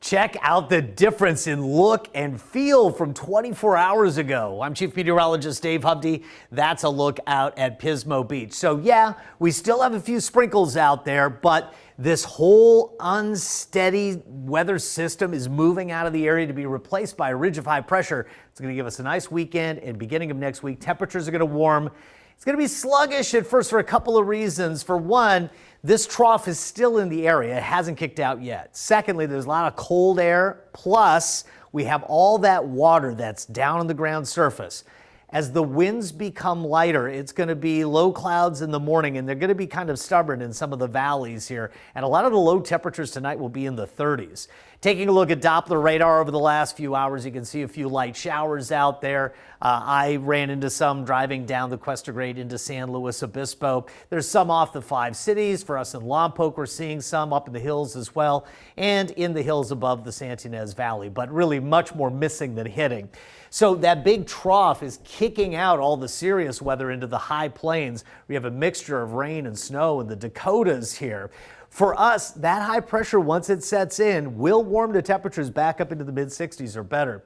Check out the difference in look and feel from 24 hours ago. I'm Chief Meteorologist Dave Hovde. That's a look out at Pismo Beach. So yeah, we still have a few sprinkles out there, but this whole unsteady weather system is moving out of the area to be replaced by a ridge of high pressure. It's going to give us a nice weekend, and beginning of next week, temperatures are going to warm. It's going to be sluggish at first for a couple of reasons. For one, this trough is still in the area. It hasn't kicked out yet. Secondly, there's a lot of cold air. Plus, we have all that water that's down on the ground surface. As the winds become lighter, it's going to be low clouds in the morning, and they're going to be kind of stubborn in some of the valleys here. And a lot of the low temperatures tonight will be in the 30s. Taking a look at Doppler radar over the last few hours, you can see a few light showers out there. I ran into some driving down the Cuesta Grade into San Luis Obispo. There's some off the 5 cities. For us in Lompoc, we're seeing some up in the hills as well, and in the hills above the Santa Ynez Valley, but really much more missing than hitting. So that big trough is kicking out all the serious weather into the high plains. We have a mixture of rain and snow in the Dakotas here. For us, that high pressure, once it sets in, will warm the temperatures back up into the mid-60s or better.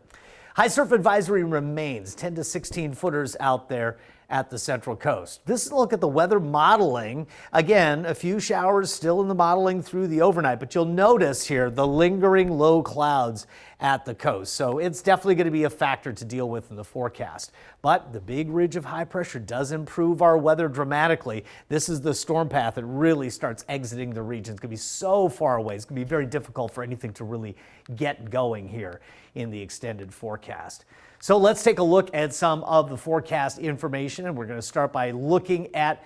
High surf advisory remains, 10 to 16 footers out there at the Central Coast. This is a look at the weather modeling. Again, a few showers still in the modeling through the overnight, but you'll notice here the lingering low clouds at the coast. So it's definitely going to be a factor to deal with in the forecast. But the big ridge of high pressure does improve our weather dramatically. This is the storm path that really starts exiting the region. It's going to be so far away. It's going to be very difficult for anything to really get going here in the extended forecast. So let's take a look at some of the forecast information, and we're going to start by looking at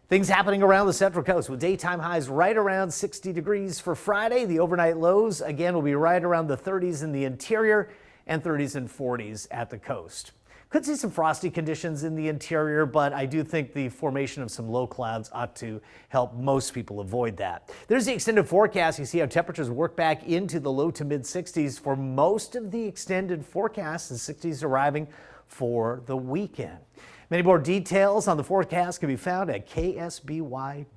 things happening around the Central Coast with daytime highs right around 60 degrees for Friday. The overnight lows, again, will be right around the 30s in the interior and 30s and 40s at the coast. Could see some frosty conditions in the interior, but I do think the formation of some low clouds ought to help most people avoid that. There's the extended forecast. You see how temperatures work back into the low to mid 60s for most of the extended forecast, and 60s arriving for the weekend. Many more details on the forecast can be found at ksby.com.